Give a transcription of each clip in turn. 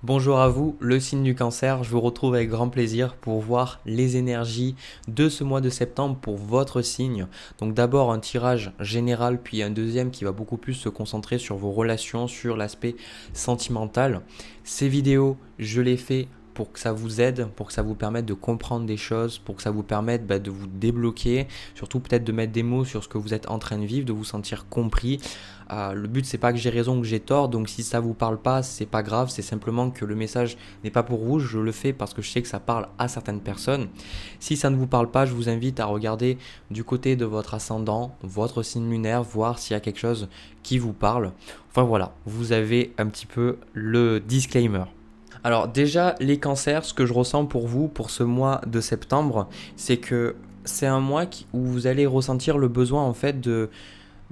Bonjour à vous, le signe du cancer, je vous retrouve avec grand plaisir pour voir les énergies de ce mois de septembre pour votre signe. Donc d'abord un tirage général, puis un deuxième qui va beaucoup plus se concentrer sur vos relations, sur l'aspect sentimental. Ces vidéos, je les fais pour que ça vous aide, pour que ça vous permette de comprendre des choses, pour que ça vous permette de vous débloquer, surtout peut-être de mettre des mots sur ce que vous êtes en train de vivre, de vous sentir compris. Le but c'est pas que j'ai raison ou que j'ai tort, donc si ça vous parle pas, c'est pas grave, c'est simplement que le message n'est pas pour vous, je le fais parce que je sais que ça parle à certaines personnes. Si ça ne vous parle pas, je vous invite à regarder du côté de votre ascendant, votre signe lunaire, voir s'il y a quelque chose qui vous parle. Enfin voilà, vous avez un petit peu le disclaimer. Alors déjà, les cancers, ce que je ressens pour vous pour ce mois de septembre, c'est que c'est un mois où vous allez ressentir le besoin en fait de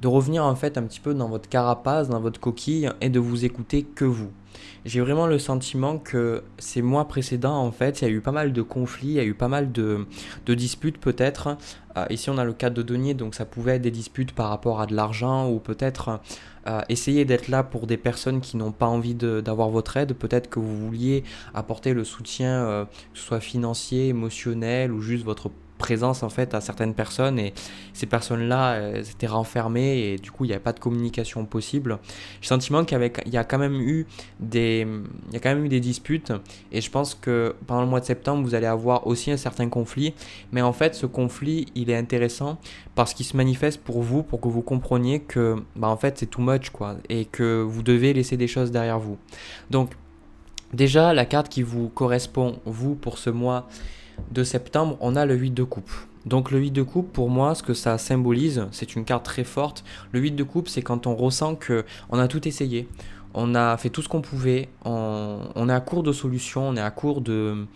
revenir en fait un petit peu dans votre carapace, dans votre coquille et de vous écouter que vous. J'ai vraiment le sentiment que ces mois précédents, en fait, il y a eu pas mal de conflits, il y a eu pas mal de disputes peut-être. Ici, on a le cas de denier, donc ça pouvait être des disputes par rapport à de l'argent ou peut-être essayer d'être là pour des personnes qui n'ont pas envie d'avoir votre aide. Peut-être que vous vouliez apporter le soutien, que ce soit financier, émotionnel ou juste votre présence en fait à certaines personnes et ces personnes-là étaient renfermées et du coup il n'y avait pas de communication possible. J'ai le sentiment qu'il y a quand même eu il y a quand même eu des disputes et je pense que pendant le mois de septembre vous allez avoir aussi un certain conflit, mais en fait ce conflit il est intéressant parce qu'il se manifeste pour vous, pour que vous compreniez que en fait c'est too much quoi et que vous devez laisser des choses derrière vous. Donc déjà la carte qui vous correspond vous pour ce mois de septembre, on a le 8 de coupe. Donc le 8 de coupe, pour moi, ce que ça symbolise, c'est une carte très forte. Le 8 de coupe, c'est quand on ressent que on a tout essayé. On a fait tout ce qu'on pouvait. On est à court de solutions, on est à court de,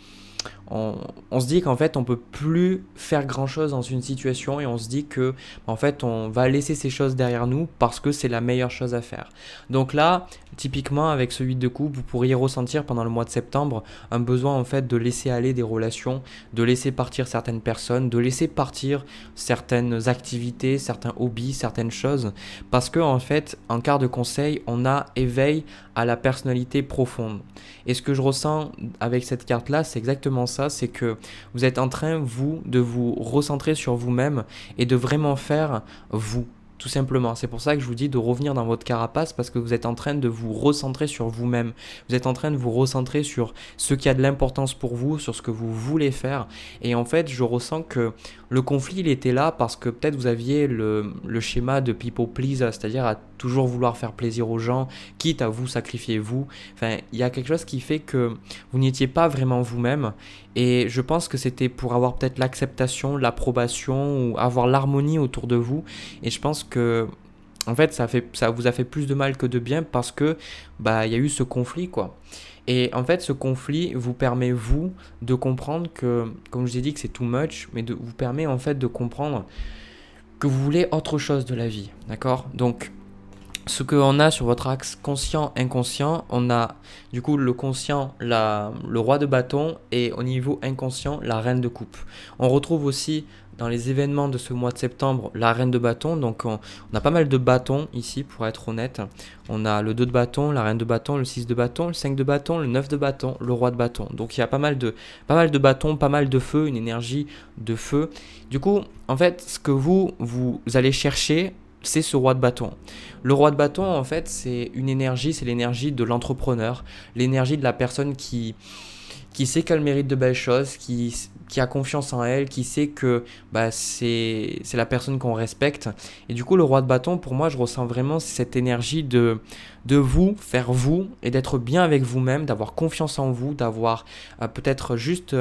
on se dit qu'en fait on peut plus faire grand chose dans une situation et on se dit que en fait on va laisser ces choses derrière nous parce que c'est la meilleure chose à faire. Donc là, typiquement avec ce 8 de coupe, vous pourriez ressentir pendant le mois de septembre un besoin en fait de laisser aller des relations, de laisser partir certaines personnes, de laisser partir certaines activités, certains hobbies, certaines choses parce que en fait en quart de conseil, on a éveil à la personnalité profonde. Et ce que je ressens avec cette carte-là, c'est exactement ça, c'est que vous êtes en train, vous, de vous recentrer sur vous-même et de vraiment faire vous. Tout simplement. C'est pour ça que je vous dis de revenir dans votre carapace parce que vous êtes en train de vous recentrer sur vous-même. Vous êtes en train de vous recentrer sur ce qui a de l'importance pour vous, sur ce que vous voulez faire. Et en fait, je ressens que le conflit, il était là parce que peut-être vous aviez le schéma de people please, c'est-à-dire à toujours vouloir faire plaisir aux gens, quitte à vous sacrifier vous. Enfin, il y a quelque chose qui fait que vous n'étiez pas vraiment vous-même. Et je pense que c'était pour avoir peut-être l'acceptation, l'approbation ou avoir l'harmonie autour de vous. Et je pense que en fait, ça vous a fait plus de mal que de bien parce que il y a eu ce conflit quoi. Et en fait, ce conflit vous permet vous de comprendre que, comme je vous ai dit, que c'est too much, mais vous permet en fait de comprendre que vous voulez autre chose de la vie, d'accord? Donc ce qu'on a sur votre axe conscient-inconscient, on a du coup le conscient, le roi de bâton et au niveau inconscient, la reine de coupe. On retrouve aussi dans les événements de ce mois de septembre la reine de bâton, donc on a pas mal de bâtons ici pour être honnête. On a le 2 de bâton, la reine de bâton, le 6 de bâton, le 5 de bâton, le 9 de bâton, le roi de bâton. Donc il y a pas mal de bâtons, pas mal de feu, une énergie de feu. Du coup, en fait, ce que vous allez chercher, c'est ce roi de bâton. Le roi de bâton, en fait, c'est une énergie, c'est l'énergie de l'entrepreneur, l'énergie de la personne qui sait qu'elle mérite de belles choses, qui a confiance en elle, qui sait que c'est la personne qu'on respecte. Et du coup, le roi de bâton, pour moi, je ressens vraiment cette énergie de vous, faire vous, et d'être bien avec vous-même, d'avoir confiance en vous, d'avoir peut-être juste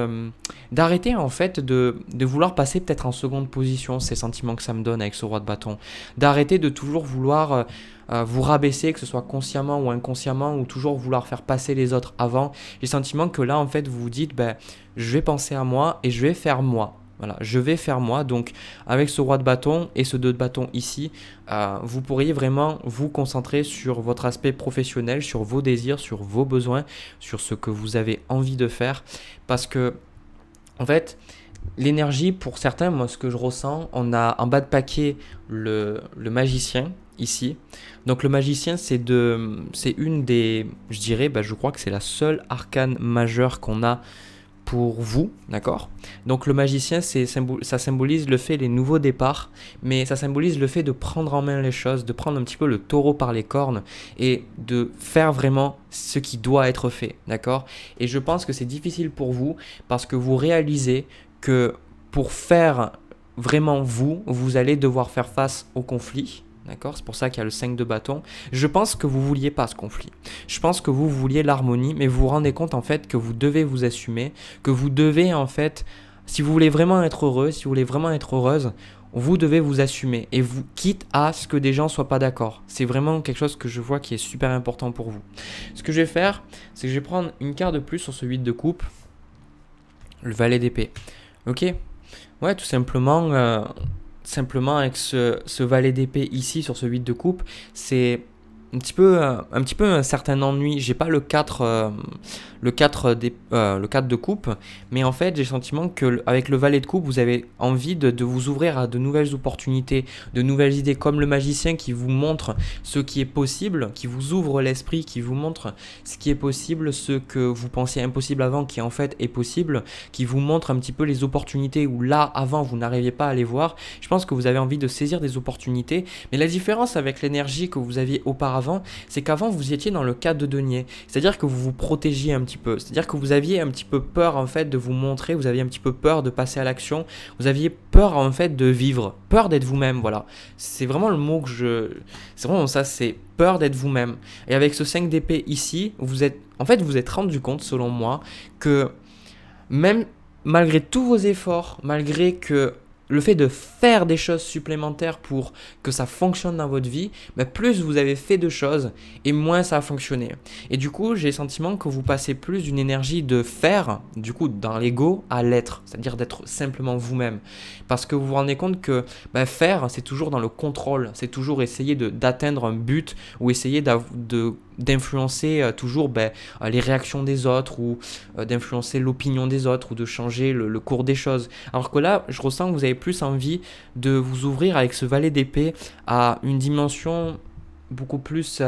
d'arrêter en fait de vouloir passer peut-être en seconde position, ces sentiments que ça me donne avec ce roi de bâton. D'arrêter de toujours vouloir vous rabaisser, que ce soit consciemment ou inconsciemment, ou toujours vouloir faire passer les autres avant. J'ai le sentiment que là, en fait, vous vous dites, je vais penser à moi et je vais faire moi. Voilà, je vais faire moi. Donc, avec ce roi de bâton et ce 2 de bâton ici, vous pourriez vraiment vous concentrer sur votre aspect professionnel, sur vos désirs, sur vos besoins, sur ce que vous avez envie de faire. Parce que, en fait, L'énergie, pour certains, moi ce que je ressens, on a en bas de paquet le magicien ici. Donc le magicien, c'est une des, je dirais, je crois que c'est la seule arcane majeure qu'on a pour vous, d'accord? Donc le magicien, ça symbolise le fait, les nouveaux départs, mais ça symbolise le fait de prendre en main les choses, de prendre un petit peu le taureau par les cornes et de faire vraiment ce qui doit être fait, d'accord? Et je pense que c'est difficile pour vous parce que vous réalisez que pour faire vraiment vous, vous allez devoir faire face au conflit. D'accord? C'est pour ça qu'il y a le 5 de bâton. Je pense que vous ne vouliez pas ce conflit. Je pense que vous vouliez l'harmonie, mais vous vous rendez compte en fait que vous devez vous assumer, que vous devez en fait, si vous voulez vraiment être heureux, si vous voulez vraiment être heureuse, vous devez vous assumer et vous quitte à ce que des gens soient pas d'accord. C'est vraiment quelque chose que je vois qui est super important pour vous. Ce que je vais faire, c'est que je vais prendre une carte de plus sur ce 8 de coupe, le valet d'épée. Ok? Ouais, tout simplement, simplement avec ce valet d'épée ici sur ce 8 de coupe, c'est un petit peu un certain ennui. J'ai pas le 4 le 4 de coupe, mais en fait j'ai le sentiment que avec le valet de coupe, vous avez envie de vous ouvrir à de nouvelles opportunités, de nouvelles idées, comme le magicien qui vous montre ce qui est possible, qui vous ouvre l'esprit, qui vous montre ce qui est possible, ce que vous pensiez impossible avant, qui en fait est possible, qui vous montre un petit peu les opportunités où là avant vous n'arriviez pas à les voir. Je pense que vous avez envie de saisir des opportunités, mais la différence avec l'énergie que vous aviez auparavant, c'est qu'avant vous étiez dans le 4 de denier, c'est-à-dire que vous vous protégiez un petit peu, c'est-à-dire que vous aviez un petit peu peur en fait de vous montrer, vous aviez un petit peu peur de passer à l'action, vous aviez peur en fait de vivre, peur d'être vous-même, voilà. C'est vraiment le mot c'est vraiment ça, c'est peur d'être vous-même. Et avec ce 5 d'épée ici, vous êtes rendu compte selon moi que même malgré tous vos efforts, malgré que le fait de faire des choses supplémentaires pour que ça fonctionne dans votre vie, plus vous avez fait de choses et moins ça a fonctionné. Et du coup, j'ai le sentiment que vous passez plus d'une énergie de faire, du coup, dans l'ego, à l'être, c'est-à-dire d'être simplement vous-même. Parce que vous vous rendez compte que faire, c'est toujours dans le contrôle, c'est toujours essayer d'atteindre un but ou essayer d'influencer toujours les réactions des autres ou d'influencer l'opinion des autres ou de changer le cours des choses. Alors que là, je ressens que vous avez plus envie de vous ouvrir avec ce valet d'épée à une dimension beaucoup plus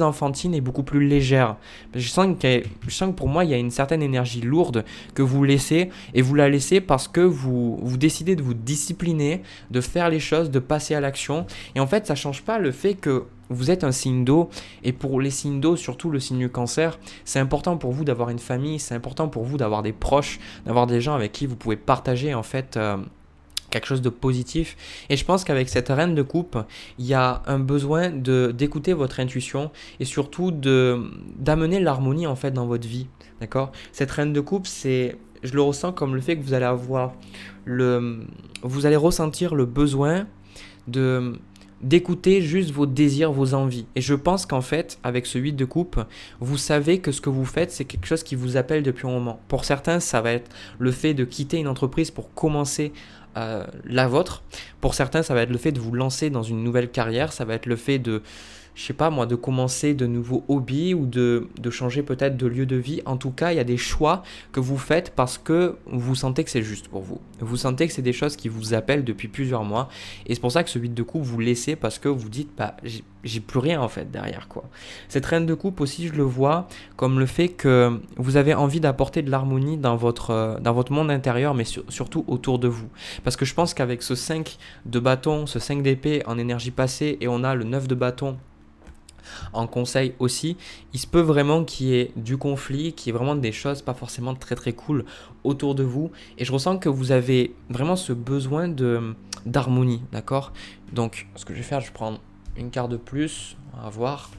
enfantine et beaucoup plus légère. Je sens que pour moi, il y a une certaine énergie lourde que vous laissez, et vous la laissez parce que vous décidez de vous discipliner, de faire les choses, de passer à l'action. Et en fait, ça ne change pas le fait que vous êtes un signe d'eau, et pour les signes d'eau, surtout le signe du cancer, c'est important pour vous d'avoir une famille, c'est important pour vous d'avoir des proches, d'avoir des gens avec qui vous pouvez partager en fait quelque chose de positif. Et je pense qu'avec cette reine de coupe, il y a un besoin d'écouter votre intuition et surtout d'amener l'harmonie en fait dans votre vie, d'accord? Cette reine de coupe, je le ressens comme le fait que vous allez ressentir le besoin d'écouter juste vos désirs, vos envies. Et je pense qu'en fait, avec ce 8 de coupe, vous savez que ce que vous faites, c'est quelque chose qui vous appelle depuis un moment. Pour certains, ça va être le fait de quitter une entreprise pour commencer la vôtre. Pour certains, ça va être le fait de vous lancer dans une nouvelle carrière. Ça va être le fait de commencer de nouveaux hobbies ou de changer peut-être de lieu de vie. En tout cas, il y a des choix que vous faites parce que vous sentez que c'est juste pour vous. Vous sentez que c'est des choses qui vous appellent depuis plusieurs mois. Et c'est pour ça que ce 8 de coupe, vous laissez parce que vous dites, j'ai plus rien en fait derrière quoi. Cette reine de coupe aussi, je le vois comme le fait que vous avez envie d'apporter de l'harmonie dans votre monde intérieur, mais surtout autour de vous. Parce que je pense qu'avec ce 5 de bâton, ce 5 d'épée en énergie passée, et on a le 9 de bâton en conseil aussi, il se peut vraiment qu'il y ait du conflit, qu'il y ait vraiment des choses pas forcément très très cool autour de vous, et je ressens que vous avez vraiment ce besoin d'harmonie, d'accord? Donc ce que je vais faire, je vais prendre une carte de plus, on va voir.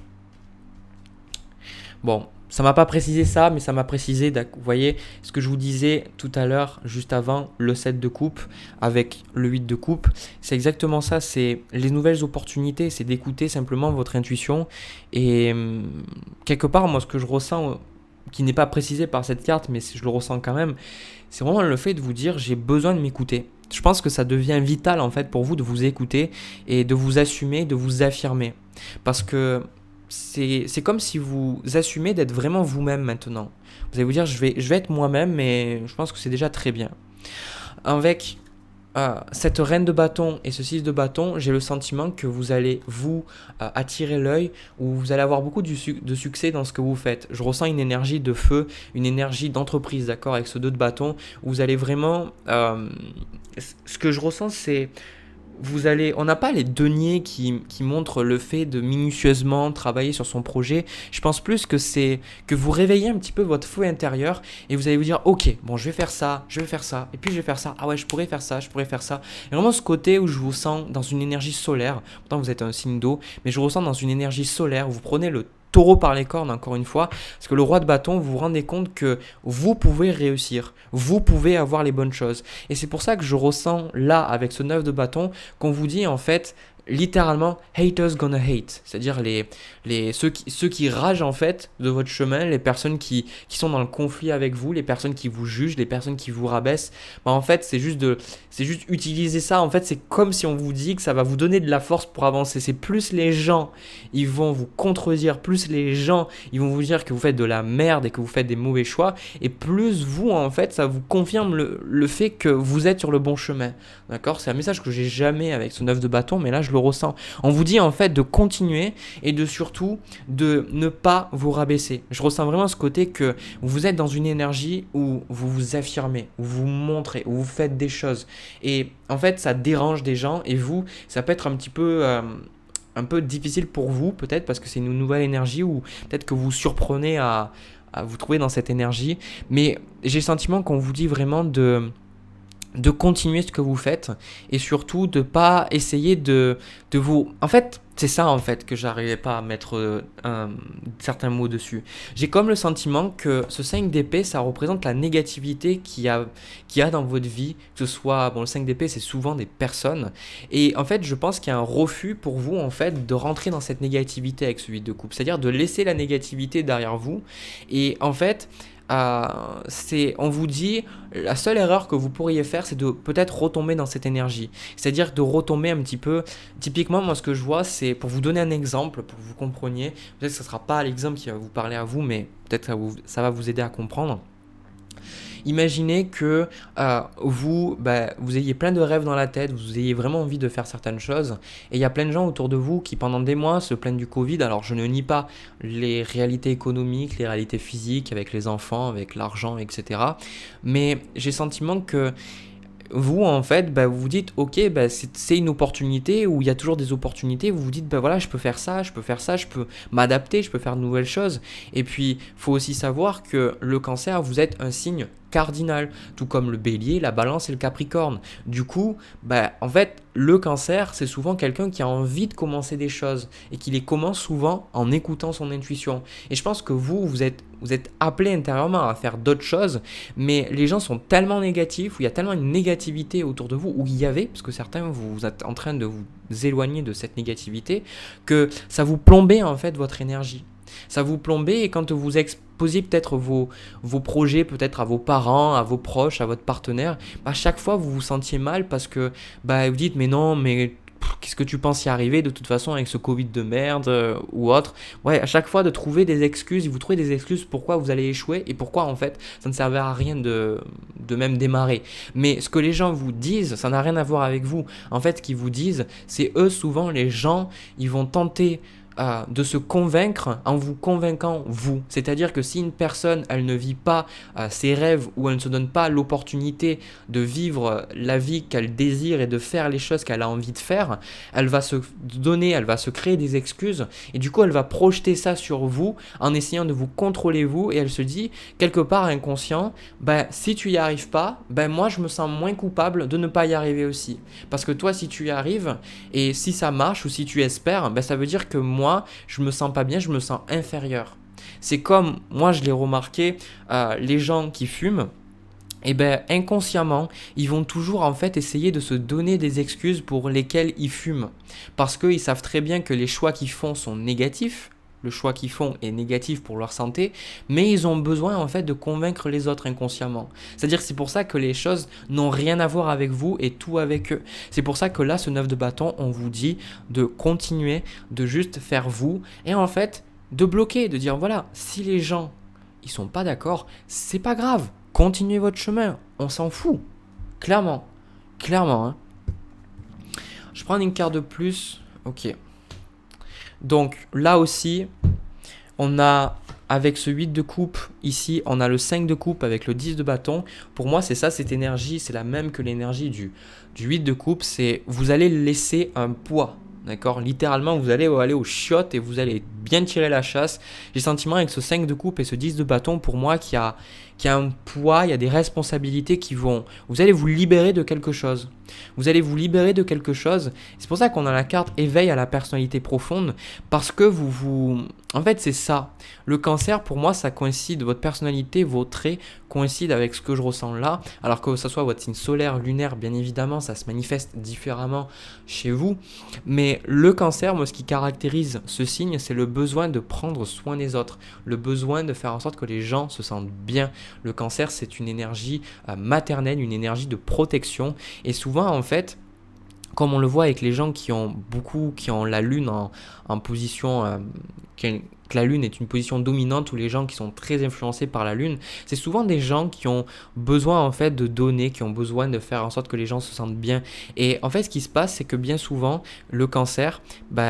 Bon, ça m'a pas précisé ça, mais ça m'a précisé, vous voyez, ce que je vous disais tout à l'heure, juste avant, le 7 de coupe avec le 8 de coupe. C'est exactement ça, c'est les nouvelles opportunités, c'est d'écouter simplement votre intuition. Et quelque part, moi, ce que je ressens, qui n'est pas précisé par cette carte, mais je le ressens quand même, c'est vraiment le fait de vous dire, j'ai besoin de m'écouter. Je pense que ça devient vital en fait pour vous de vous écouter et de vous assumer, de vous affirmer. Parce que c'est comme si vous assumez d'être vraiment vous-même maintenant. Vous allez vous dire, je vais être moi-même, mais je pense que c'est déjà très bien. Avec cette reine de bâton et ce 6 de bâton, j'ai le sentiment que vous allez attirer l'œil, ou vous allez avoir beaucoup de succès dans ce que vous faites. Je ressens une énergie de feu, une énergie d'entreprise, d'accord, avec ce 2 de bâton, où vous allez vraiment... ce que je ressens, c'est... on n'a pas les deniers qui montrent le fait de minutieusement travailler sur son projet. Je pense plus que c'est que vous réveillez un petit peu votre feu intérieur et vous allez vous dire, ok, bon, je vais faire ça, et puis je vais faire ça. Ah ouais, je pourrais faire ça, je pourrais faire ça. Et vraiment ce côté où je vous sens dans une énergie solaire. Pourtant vous êtes un signe d'eau, mais je vous ressens dans une énergie solaire. Vous prenez le taureau par les cornes, encore une fois, parce que le roi de bâton, vous vous rendez compte que vous pouvez réussir, vous pouvez avoir les bonnes choses. Et c'est pour ça que je ressens là, avec ce 9 de bâton, qu'on vous dit en fait, littéralement, haters gonna hate. C'est-à-dire ceux qui ragent en fait de votre chemin, les personnes qui sont dans le conflit avec vous, les personnes qui vous jugent, les personnes qui vous rabaissent. Bah, en fait, c'est juste utiliser ça. En fait, c'est comme si on vous dit que ça va vous donner de la force pour avancer. C'est plus les gens, ils vont vous contredire, plus les gens, ils vont vous dire que vous faites de la merde et que vous faites des mauvais choix. Et plus vous, en fait, ça vous confirme le fait que vous êtes sur le bon chemin. D'accord ? C'est un message que j'ai jamais avec ce 9 de bâton, mais là, je le ressens. On vous dit en fait de continuer et de surtout de ne pas vous rabaisser. Je ressens vraiment ce côté que vous êtes dans une énergie où vous vous affirmez, où vous montrez, où vous faites des choses. Et en fait, ça dérange des gens et vous, ça peut être un peu difficile pour vous peut-être parce que c'est une nouvelle énergie ou peut-être que vous surprenez à vous trouver dans cette énergie. Mais j'ai le sentiment qu'on vous dit vraiment de continuer ce que vous faites et surtout de pas essayer de vous... En fait, c'est ça en fait que j'arrivais pas à mettre certains mots dessus. J'ai comme le sentiment que ce 5 d'épée, ça représente la négativité qu'il y a dans votre vie, que ce soit... Bon, le 5 d'épée, c'est souvent des personnes. Et en fait, je pense qu'il y a un refus pour vous en fait de rentrer dans cette négativité avec ce 8 de coupe. C'est-à-dire de laisser la négativité derrière vous. Et en fait... on vous dit la seule erreur que vous pourriez faire, c'est de peut-être retomber dans cette énergie, c'est-à-dire de retomber un petit peu. Typiquement, moi ce que je vois, c'est pour vous donner un exemple, pour que vous compreniez, peut-être que ce ne sera pas l'exemple qui va vous parler à vous, mais peut-être que ça va vous aider à comprendre. Imaginez que vous ayez plein de rêves dans la tête, vous ayez vraiment envie de faire certaines choses et il y a plein de gens autour de vous qui pendant des mois se plaignent du Covid. Alors je ne nie pas les réalités économiques, les réalités physiques avec les enfants, avec l'argent, etc. Mais j'ai le sentiment que vous, en fait, vous vous dites, ok, c'est une opportunité où il y a toujours des opportunités. Vous vous dites, voilà, je peux faire ça, je peux m'adapter, je peux faire de nouvelles choses. Et puis, il faut aussi savoir que le cancer, vous êtes un signe cardinal, tout comme le bélier, la balance et le capricorne. Du coup, en fait, le cancer, c'est souvent quelqu'un qui a envie de commencer des choses et qui les commence souvent en écoutant son intuition. Et je pense que vous êtes appelé intérieurement à faire d'autres choses, mais les gens sont tellement négatifs, où il y a tellement une négativité autour de vous, où il y avait, parce que certains, vous êtes en train de vous éloigner de cette négativité, que ça vous plombait en fait votre énergie. Ça vous plombait et quand vous exposiez peut-être vos projets peut-être à vos parents, à vos proches, à votre partenaire, à chaque fois vous vous sentiez mal parce que vous dites mais non, mais qu'est-ce que tu penses y arriver de toute façon avec ce Covid de merde ou autre. Ouais, à chaque fois de trouver des excuses, vous trouvez des excuses pourquoi vous allez échouer et pourquoi en fait ça ne servait à rien de même démarrer. Mais ce que les gens vous disent, ça n'a rien à voir avec vous. En fait, ce qu'ils vous disent, c'est eux souvent les gens, ils vont tenter de se convaincre en vous convainquant vous. C'est-à-dire que si une personne, elle ne vit pas ses rêves ou elle ne se donne pas l'opportunité de vivre la vie qu'elle désire et de faire les choses qu'elle a envie de faire, elle va se créer des excuses et du coup elle va projeter ça sur vous en essayant de vous contrôler vous et elle se dit quelque part inconscient, si tu y arrives pas, moi je me sens moins coupable de ne pas y arriver aussi. Parce que toi si tu y arrives et si ça marche ou si tu espères, ça veut dire que moi je me sens pas bien, je me sens inférieur. C'est comme, moi je l'ai remarqué, les gens qui fument, inconsciemment, ils vont toujours en fait essayer de se donner des excuses pour lesquelles ils fument. Parce qu'ils savent très bien que les choix qu'ils font sont négatifs. le choix qu'ils font est négatif pour leur santé, mais ils ont besoin en fait de convaincre les autres inconsciemment. C'est-à-dire que c'est pour ça que les choses n'ont rien à voir avec vous et tout avec eux. C'est pour ça que là, ce 9 de bâton, on vous dit de continuer, de juste faire vous et en fait de bloquer, de dire voilà, si les gens ils sont pas d'accord, c'est pas grave, continuez votre chemin, on s'en fout, clairement, hein. Je prends une carte de plus, ok. Donc là aussi, on a avec ce 8 de coupe ici, on a le 5 de coupe avec le 10 de bâton. Pour moi, c'est ça, cette énergie, c'est la même que l'énergie du 8 de coupe, c'est vous allez laisser un poids. D'accord. Littéralement, vous allez aller aux chiottes et vous allez bien tirer la chasse. J'ai le sentiment avec ce 5 de coupe et ce 10 de bâton, pour moi, qu'il y a un poids, il y a des responsabilités qui vont... Vous allez vous libérer de quelque chose. Vous allez vous libérer de quelque chose. C'est pour ça qu'on a la carte éveil à la personnalité profonde. Parce que En fait, c'est ça. Le cancer, pour moi, ça coïncide. Votre personnalité, vos traits coïncident avec ce que je ressens là. Alors que ce soit votre signe solaire, lunaire, bien évidemment, ça se manifeste différemment chez vous. Mais le cancer, moi, ce qui caractérise ce signe, c'est le besoin de prendre soin des autres. Le besoin de faire en sorte que les gens se sentent bien. Le cancer, c'est une énergie maternelle, une énergie de protection. Et souvent, en fait, comme on le voit avec les gens qui ont la lune en position, que la lune est une position dominante, ou les gens qui sont très influencés par la lune, c'est souvent des gens qui ont besoin en fait de donner, qui ont besoin de faire en sorte que les gens se sentent bien. Et en fait, ce qui se passe, c'est que bien souvent, le cancer,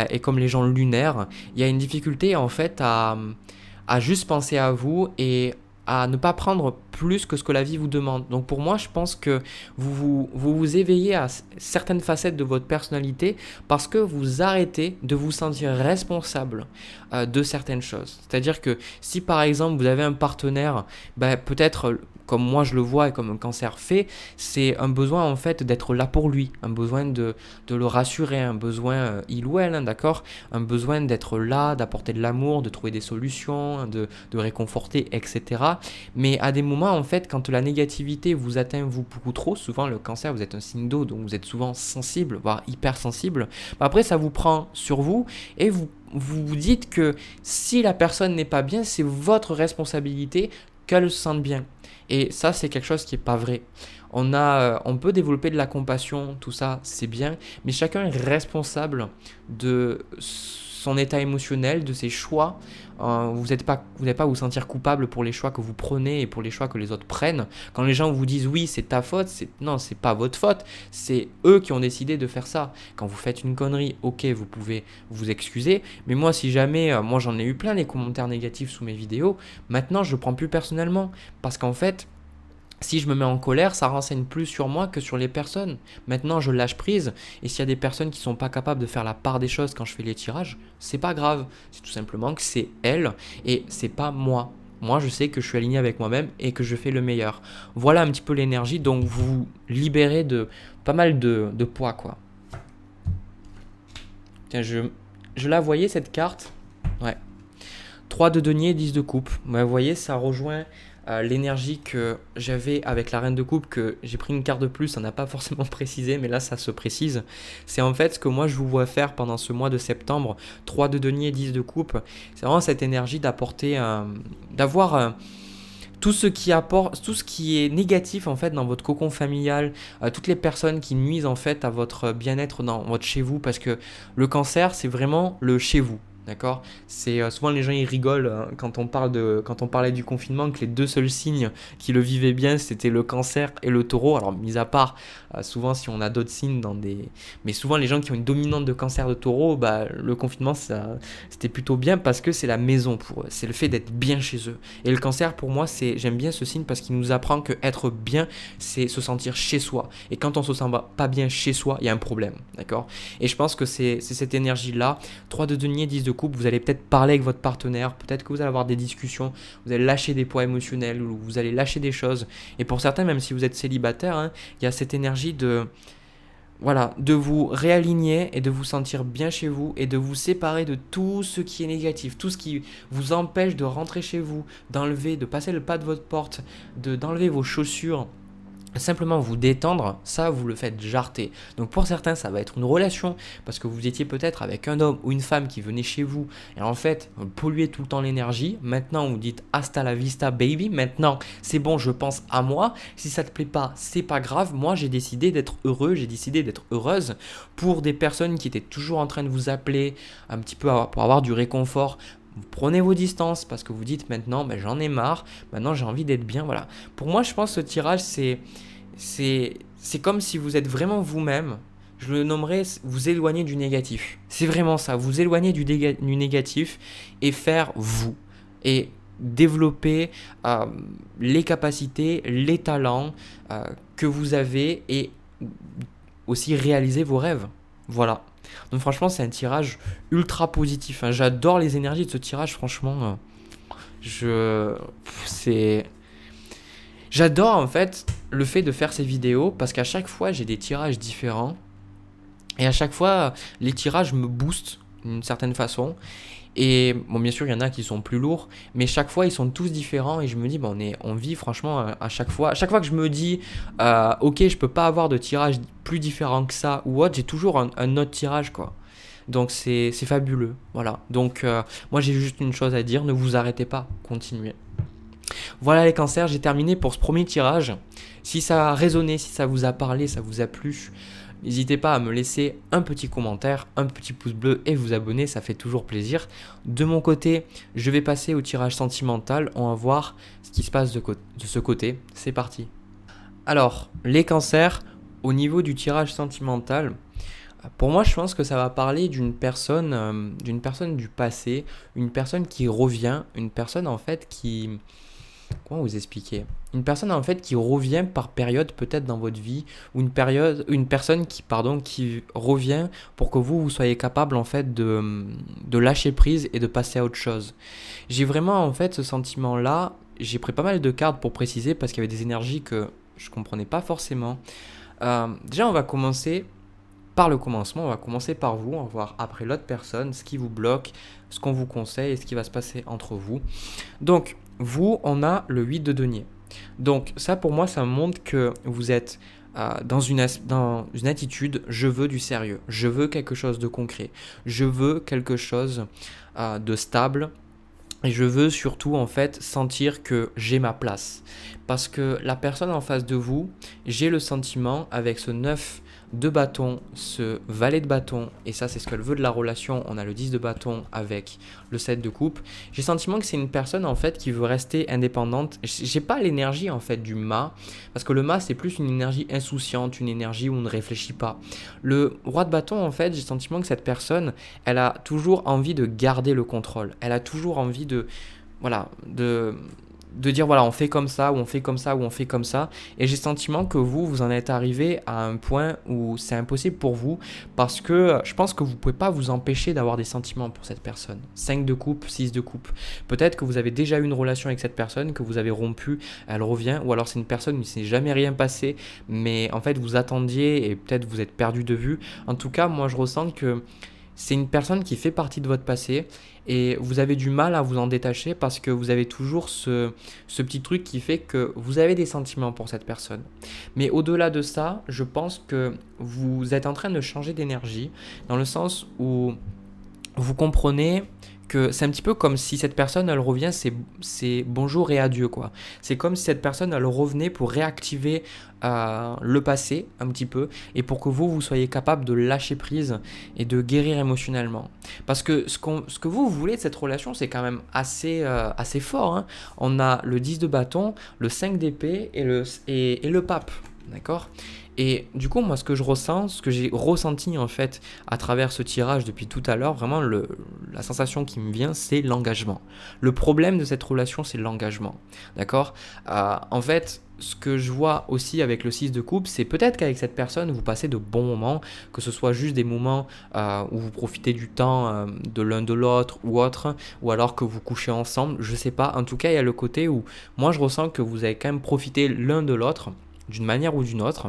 et comme les gens lunaires, il y a une difficulté en fait à juste penser à vous et à ne pas prendre plus que ce que la vie vous demande. Donc pour moi, je pense que vous éveillez à certaines facettes de votre personnalité parce que vous arrêtez de vous sentir responsable de certaines choses. C'est-à-dire que si par exemple vous avez un partenaire, peut-être comme moi je le vois et comme un cancer fait, c'est un besoin en fait d'être là pour lui, un besoin de le rassurer, un besoin, il ou elle, d'accord, un besoin d'être là, d'apporter de l'amour, de trouver des solutions, de réconforter, etc. Mais à des moments, en fait, quand la négativité vous atteint vous beaucoup trop, souvent le cancer, vous êtes un signe d'eau, donc vous êtes souvent sensible, voire hypersensible, après ça vous prend sur vous et vous dites que si la personne n'est pas bien, c'est votre responsabilité qu'elle se sente bien. Et ça, c'est quelque chose qui n'est pas vrai. On peut développer de la compassion, tout ça, c'est bien, mais chacun est responsable de son état émotionnel, de ses choix. Vous n'allez pas vous sentir coupable pour les choix que vous prenez et pour les choix que les autres prennent. Quand les gens vous disent oui, c'est ta faute, non, c'est pas votre faute, c'est eux qui ont décidé de faire ça. Quand vous faites une connerie, ok, vous pouvez vous excuser, mais moi, si jamais, moi j'en ai eu plein les commentaires négatifs sous mes vidéos, maintenant je le prends plus personnellement, parce qu'en fait, si je me mets en colère, ça renseigne plus sur moi que sur les personnes. Maintenant, je lâche prise. Et s'il y a des personnes qui ne sont pas capables de faire la part des choses quand je fais les tirages, c'est pas grave. C'est tout simplement que c'est elles et c'est pas moi. Moi, je sais que je suis aligné avec moi-même et que je fais le meilleur. Voilà un petit peu l'énergie. Donc, vous libérez de pas mal de poids, quoi. Tiens, je la voyais cette carte. Ouais. 3 de denier, 10 de coupe. Ouais, vous voyez, ça rejoint l'énergie que j'avais avec la reine de coupe, que j'ai pris une carte de plus, ça n'a pas forcément précisé, mais là ça se précise. C'est en fait ce que moi je vous vois faire pendant ce mois de septembre, 3 de denier, 10 de coupe. C'est vraiment cette énergie d'apporter, d'avoir tout ce qui apporte, tout ce qui est négatif en fait dans votre cocon familial, toutes les personnes qui nuisent en fait à votre bien-être dans votre chez vous, parce que le cancer c'est vraiment le chez vous. D'accord. C'est souvent les gens ils rigolent quand on parlait du confinement, que les deux seuls signes qui le vivaient bien c'était le cancer et le taureau. Alors mis à part souvent si on a d'autres signes mais souvent les gens qui ont une dominante de cancer de taureau, le confinement c'était plutôt bien parce que c'est la maison pour eux, c'est le fait d'être bien chez eux. Et le cancer pour moi j'aime bien ce signe parce qu'il nous apprend que être bien c'est se sentir chez soi. Et quand on se sent pas bien chez soi, il y a un problème, d'accord. Et je pense que c'est cette énergie là. 3 de denier, 10 de coupe, vous allez peut-être parler avec votre partenaire, peut-être que vous allez avoir des discussions, vous allez lâcher des poids émotionnels ou vous allez lâcher des choses. Et pour certains, même si vous êtes célibataire, il y a cette énergie de vous réaligner et de vous sentir bien chez vous et de vous séparer de tout ce qui est négatif, tout ce qui vous empêche de rentrer chez vous, de passer le pas de votre porte, d'enlever vos chaussures simplement vous détendre, ça vous le faites jarter. Donc pour certains ça va être une relation parce que vous étiez peut-être avec un homme ou une femme qui venait chez vous et en fait vous polluez tout le temps l'énergie. Maintenant vous dites hasta la vista baby, maintenant c'est bon, je pense à moi. Si ça te plaît pas, c'est pas grave, moi j'ai décidé d'être heureux, j'ai décidé d'être heureuse. Pour des personnes qui étaient toujours en train de vous appeler un petit peu pour avoir du réconfort, vous prenez vos distances parce que vous dites maintenant ben, j'en ai marre, maintenant j'ai envie d'être bien, voilà. Pour moi je pense que ce tirage c'est comme si vous êtes vraiment vous-même. Je le nommerais vous éloigner du négatif. C'est vraiment ça, vous éloigner du négatif et faire vous. Et développer les capacités, les talents que vous avez et aussi réaliser vos rêves. Voilà. Donc franchement, c'est un tirage ultra positif, hein. J'adore les énergies de ce tirage, franchement. C'est... J'adore en fait le fait de faire ces vidéos parce qu'à chaque fois, j'ai des tirages différents. Et à chaque fois, les tirages me boostent d'une certaine façon. Et bon, bien sûr, il y en a qui sont plus lourds, mais chaque fois, ils sont tous différents. Et je me dis, bon, on vit franchement à chaque fois. À chaque fois que je me dis, ok, je peux pas avoir de tirage plus différent que ça ou autre, j'ai toujours un autre tirage, quoi. Donc c'est fabuleux. Voilà. Donc moi, j'ai juste une chose à dire, ne vous arrêtez pas, continuez. Voilà les cancers, j'ai terminé pour ce premier tirage. Si ça a résonné, si ça vous a parlé, ça vous a plu, n'hésitez pas à me laisser un petit commentaire, un petit pouce bleu et vous abonner, ça fait toujours plaisir. De mon côté, je vais passer au tirage sentimental, on va voir ce qui se passe de ce côté. C'est parti. Alors, les cancers, au niveau du tirage sentimental, pour moi, je pense que ça va parler d'une personne du passé, une personne qui revient, une personne en fait qui... Comment vous expliquer? Une personne en fait qui revient par période peut-être dans votre vie ou une personne qui revient pour que vous soyez capable en fait de lâcher prise et de passer à autre chose. J'ai vraiment en fait ce sentiment-là. J'ai pris pas mal de cartes pour préciser parce qu'il y avait des énergies que je comprenais pas forcément. Déjà, on va commencer par le commencement. On va commencer par vous. On va voir après l'autre personne ce qui vous bloque, ce qu'on vous conseille et ce qui va se passer entre vous. Donc vous, on a le 8 de denier. Donc ça, pour moi, ça montre que vous êtes dans une attitude, je veux du sérieux, je veux quelque chose de concret, je veux quelque chose de stable et je veux surtout en fait sentir que j'ai ma place. Parce que la personne en face de vous, j'ai le sentiment avec ce 9 de bâton, ce valet de bâton, et ça c'est ce qu'elle veut de la relation, on a le 10 de bâton avec le 7 de coupe, j'ai le sentiment que c'est une personne en fait qui veut rester indépendante. J'ai pas l'énergie en fait du mât, parce que le mât c'est plus une énergie insouciante, une énergie où on ne réfléchit pas. Le roi de bâton en fait, j'ai le sentiment que cette personne, elle a toujours envie de garder le contrôle, elle a toujours envie de dire voilà on fait comme ça ou on fait comme ça ou on fait comme ça, et j'ai le sentiment que vous en êtes arrivé à un point où c'est impossible pour vous parce que je pense que vous pouvez pas vous empêcher d'avoir des sentiments pour cette personne. 5 de coupe, 6 de coupe, peut-être que vous avez déjà eu une relation avec cette personne, que vous avez rompu, elle revient, ou alors c'est une personne où il ne s'est jamais rien passé mais en fait vous attendiez et peut-être vous êtes perdu de vue. En tout cas moi je ressens que c'est une personne qui fait partie de votre passé et vous avez du mal à vous en détacher parce que vous avez toujours ce petit truc qui fait que vous avez des sentiments pour cette personne. Mais au-delà de ça, je pense que vous êtes en train de changer d'énergie dans le sens où vous comprenez que c'est un petit peu comme si cette personne elle revient, c'est bonjour et adieu quoi. C'est comme si cette personne elle revenait pour réactiver le passé un petit peu et pour que vous soyez capable de lâcher prise et de guérir émotionnellement. Parce que ce que vous voulez de cette relation c'est quand même assez fort, hein. On a le 10 de bâton, le 5 d'épée et le pape, d'accord ? Et du coup, moi, ce que je ressens, ce que j'ai ressenti en fait à travers ce tirage depuis tout à l'heure, vraiment la sensation qui me vient, c'est l'engagement. Le problème de cette relation, c'est l'engagement, d'accord ? En fait, ce que je vois aussi avec le 6 de coupe, c'est peut-être qu'avec cette personne, vous passez de bons moments, que ce soit juste des moments où vous profitez du temps de l'un de l'autre ou autre, ou alors que vous couchez ensemble, je sais pas. En tout cas, il y a le côté où moi, je ressens que vous avez quand même profité l'un de l'autre, d'une manière ou d'une autre.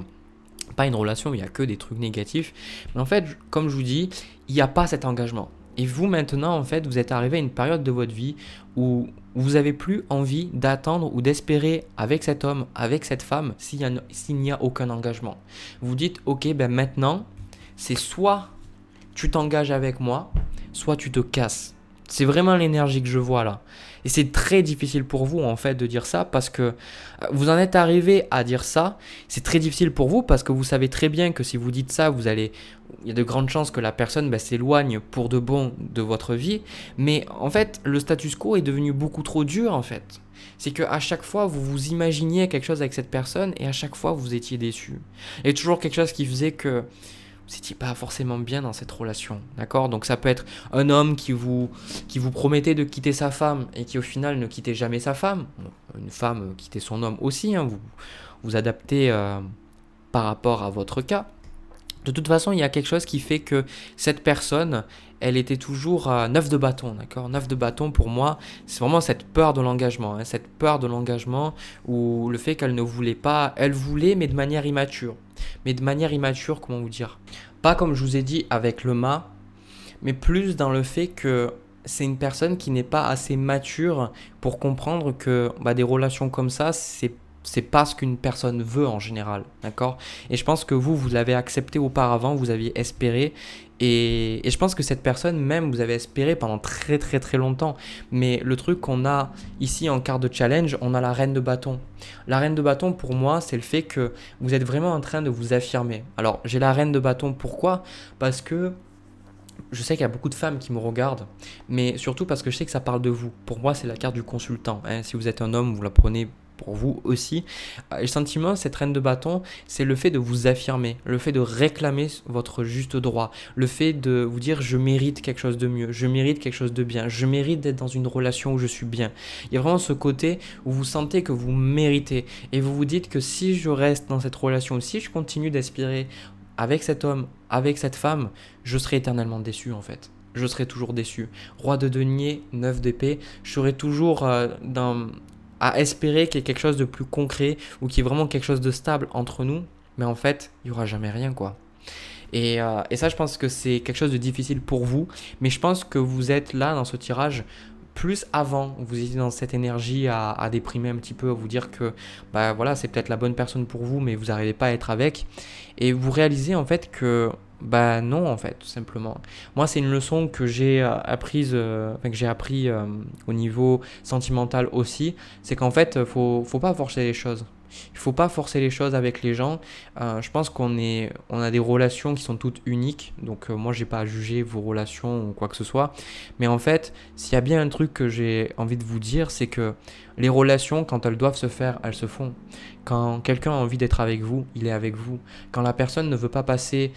Pas une relation où il n'y a que des trucs négatifs. Mais en fait, comme je vous dis, il n'y a pas cet engagement. Et vous, maintenant, en fait, vous êtes arrivé à une période de votre vie où vous avez plus envie d'attendre ou d'espérer avec cet homme, avec cette femme, s'il n'y a aucun engagement. Vous dites, ok, ben maintenant, c'est soit tu t'engages avec moi, soit tu te casses. C'est vraiment l'énergie que je vois là. Et c'est très difficile pour vous en fait de dire ça parce que vous en êtes arrivé à dire ça. C'est très difficile pour vous parce que vous savez très bien que si vous dites ça, il y a de grandes chances que la personne s'éloigne pour de bon de votre vie. Mais en fait, le status quo est devenu beaucoup trop dur en fait. C'est qu'à chaque fois, vous vous imaginiez quelque chose avec cette personne et à chaque fois, vous étiez déçu. Et toujours quelque chose qui faisait que vous n'étiez pas forcément bien dans cette relation, d'accord? Donc ça peut être un homme qui vous promettait de quitter sa femme et qui au final ne quittait jamais sa femme. Une femme quittait son homme aussi, hein, vous adaptez par rapport à votre cas. De toute façon, il y a quelque chose qui fait que cette personne, elle était toujours 9 de bâton, d'accord? 9 de bâton, pour moi, c'est vraiment cette peur de l'engagement, hein, cette peur de l'engagement ou le fait qu'elle ne voulait pas, elle voulait, mais de manière immature. Mais de manière immature, comment vous dire? Pas comme je vous ai dit avec le mât, mais plus dans le fait que c'est une personne qui n'est pas assez mature pour comprendre que des relations comme ça, c'est pas ce qu'une personne veut en général, d'accord? Et je pense que vous l'avez accepté auparavant, vous aviez espéré, et je pense que cette personne même, vous avez espéré pendant très très très longtemps. Mais le truc qu'on a ici en carte de challenge, on a la reine de bâton. La reine de bâton, pour moi, c'est le fait que vous êtes vraiment en train de vous affirmer. Alors, j'ai la reine de bâton, pourquoi? Parce que je sais qu'il y a beaucoup de femmes qui me regardent, mais surtout parce que je sais que ça parle de vous. Pour moi, c'est la carte du consultant, hein. Si vous êtes un homme, vous la prenez pour vous aussi. Le sentiment, cette reine de bâton, c'est le fait de vous affirmer, le fait de réclamer votre juste droit, le fait de vous dire je mérite quelque chose de mieux, je mérite quelque chose de bien, je mérite d'être dans une relation où je suis bien. Il y a vraiment ce côté où vous sentez que vous méritez et vous vous dites que si je reste dans cette relation, si je continue d'aspirer avec cet homme, avec cette femme, je serai éternellement déçu en fait. Je serai toujours déçu. Roi de denier, 9 d'épée, je serai toujours à espérer qu'il y ait quelque chose de plus concret ou qu'il y ait vraiment quelque chose de stable entre nous, mais en fait, il n'y aura jamais rien quoi. Et ça, je pense que c'est quelque chose de difficile pour vous, mais je pense que vous êtes là dans ce tirage plus avant, vous étiez dans cette énergie à déprimer un petit peu, à vous dire que voilà, c'est peut-être la bonne personne pour vous, mais vous n'arrivez pas à être avec. Et vous réalisez en fait que non en fait, tout simplement. Moi, c'est une leçon que j'ai apprise, que j'ai appris au niveau sentimental aussi, c'est qu'en fait, faut pas forcer les choses. Il faut pas forcer les choses avec les gens. Je pense on a des relations qui sont toutes uniques. Donc moi, j'ai pas à juger vos relations ou quoi que ce soit. Mais en fait, s'il y a bien un truc que j'ai envie de vous dire, c'est que les relations, quand elles doivent se faire, elles se font. Quand quelqu'un a envie d'être avec vous, il est avec vous. Quand la personne ne veut pas passer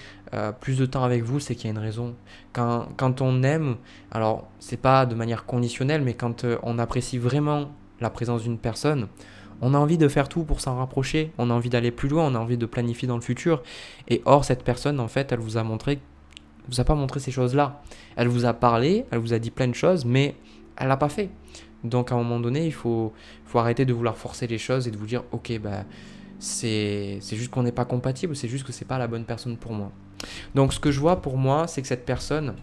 plus de temps avec vous, c'est qu'il y a une raison. Quand on aime, alors c'est pas de manière conditionnelle, mais quand on apprécie vraiment la présence d'une personne, on a envie de faire tout pour s'en rapprocher, on a envie d'aller plus loin, on a envie de planifier dans le futur. Et or, cette personne, en fait, elle vous a pas montré ces choses-là. Elle vous a parlé, elle vous a dit plein de choses, mais elle l'a pas fait. Donc, à un moment donné, il faut arrêter de vouloir forcer les choses et de vous dire, ok, c'est juste qu'on n'est pas compatible, c'est juste que c'est pas la bonne personne pour moi. Donc, ce que je vois pour moi, c'est que cette personne,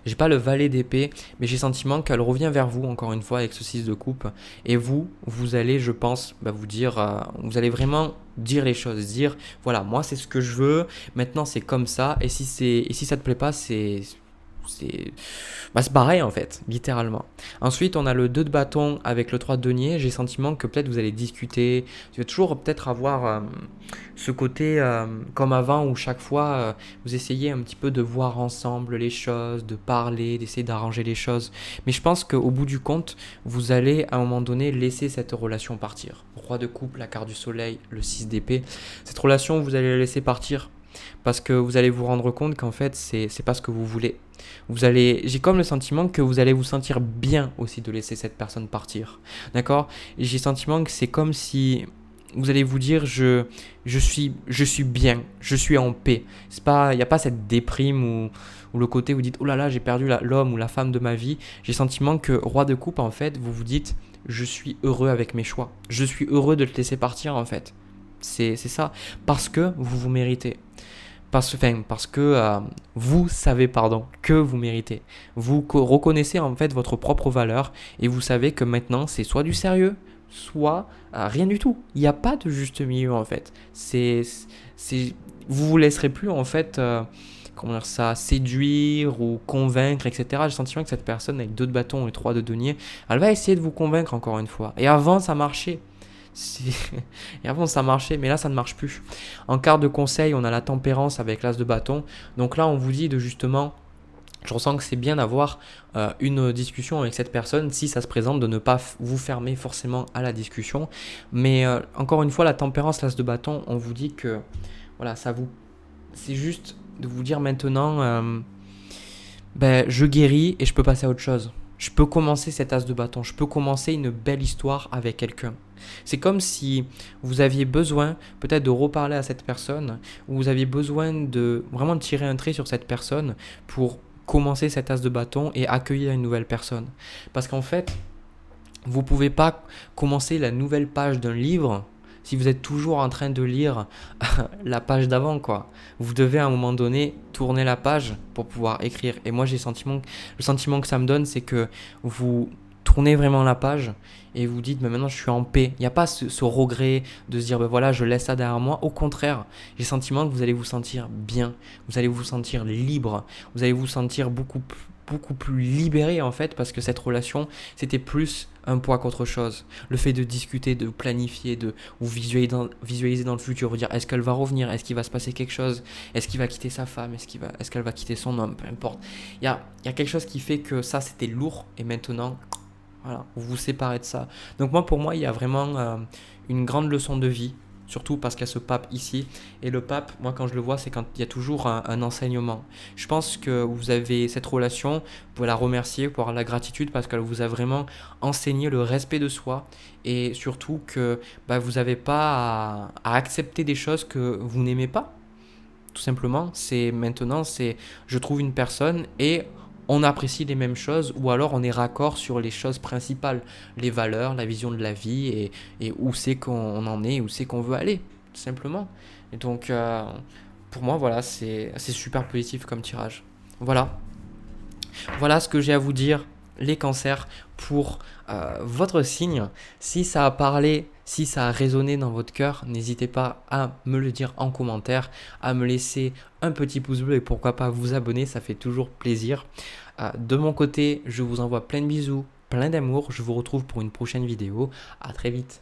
j'ai pas le valet d'épée, mais j'ai le sentiment qu'elle revient vers vous, encore une fois, avec ce 6 de coupe. Et vous allez, je pense, vous dire, vous allez vraiment dire les choses, dire, voilà, moi c'est ce que je veux, maintenant c'est comme ça, et si ça te plaît pas, c'est pareil en fait, littéralement. Ensuite, on a le 2 de bâton avec le 3 de denier. J'ai le sentiment que peut-être vous allez discuter. Tu vas toujours peut-être avoir ce côté comme avant où chaque fois vous essayez un petit peu de voir ensemble les choses, de parler, d'essayer d'arranger les choses. Mais je pense qu'au bout du compte, vous allez à un moment donné laisser cette relation partir. Roi de coupe, la carte du soleil, le 6 d'épée. Cette relation, vous allez la laisser partir. Parce que vous allez vous rendre compte qu'en fait, c'est pas ce que vous voulez. J'ai comme le sentiment que vous allez vous sentir bien aussi de laisser cette personne partir. D'accord? Et j'ai le sentiment que c'est comme si vous allez vous dire je suis bien, je suis en paix. Il n'y a pas cette déprime ou le côté où vous dites oh là là, j'ai perdu l'homme ou la femme de ma vie. J'ai le sentiment que roi de coupe, en fait, vous vous dites je suis heureux avec mes choix. Je suis heureux de te laisser partir, en fait. C'est ça. Parce que vous méritez. parce que vous savez que vous méritez. Vous reconnaissez en fait votre propre valeur et vous savez que maintenant c'est soit du sérieux, soit rien du tout. Il n'y a pas de juste milieu en fait. Vous vous laisserez plus en fait comment dire ça, séduire ou convaincre, etc. J'ai le sentiment que cette personne avec 2 de bâton et 3 de denier, elle va essayer de vous convaincre encore une fois. Et avant ça marchait. Et avant ça marchait, mais là ça ne marche plus. En carte de conseil, on a la tempérance avec l'as de bâton. Donc là on vous dit de justement, je ressens que c'est bien d'avoir une discussion avec cette personne si ça se présente, de ne pas vous fermer forcément à la discussion. Mais encore une fois, la tempérance, l'as de bâton, on vous dit que voilà, c'est juste de vous dire maintenant, je guéris et je peux passer à autre chose. Je peux commencer cet as de bâton, je peux commencer une belle histoire avec quelqu'un. C'est comme si vous aviez besoin peut-être de reparler à cette personne, ou vous aviez besoin de vraiment tirer un trait sur cette personne pour commencer cet as de bâton et accueillir une nouvelle personne. Parce qu'en fait, vous ne pouvez pas commencer la nouvelle page d'un livre si vous êtes toujours en train de lire la page d'avant, quoi. Vous devez à un moment donné tourner la page pour pouvoir écrire. Et moi, le sentiment que ça me donne, c'est que vous tournez vraiment la page et vous dites, mais maintenant je suis en paix. Il n'y a pas ce regret de se dire, voilà, je laisse ça derrière moi. Au contraire, j'ai le sentiment que vous allez vous sentir bien, vous allez vous sentir libre, vous allez vous sentir beaucoup plus libéré en fait, parce que cette relation, c'était plus un poids qu'autre chose. Le fait de discuter, de planifier, de vous visualiser dans le futur, vous dire est-ce qu'elle va revenir, est-ce qu'il va se passer quelque chose, est-ce qu'il va quitter sa femme, est-ce qu'elle va quitter son homme, peu importe. Il y a quelque chose qui fait que ça c'était lourd et maintenant voilà, vous vous séparez de ça. Donc pour moi, il y a vraiment une grande leçon de vie, surtout parce qu'il y a ce pape ici. Et le pape, moi quand je le vois, c'est quand il y a toujours un enseignement. Je pense que vous avez cette relation, vous pouvez la remercier pour la gratitude parce qu'elle vous a vraiment enseigné le respect de soi et surtout que vous n'avez pas à accepter des choses que vous n'aimez pas. Tout simplement, je trouve une personne et on apprécie les mêmes choses ou alors on est raccord sur les choses principales, les valeurs, la vision de la vie et où c'est qu'on en est, où c'est qu'on veut aller, tout simplement. Et donc, pour moi, voilà, c'est super positif comme tirage. Voilà ce que j'ai à vous dire, les cancers, pour votre signe. Si ça a parlé, si ça a résonné dans votre cœur, n'hésitez pas à me le dire en commentaire, à me laisser un petit pouce bleu et pourquoi pas vous abonner, ça fait toujours plaisir. De mon côté, je vous envoie plein de bisous, plein d'amour. Je vous retrouve pour une prochaine vidéo. À très vite.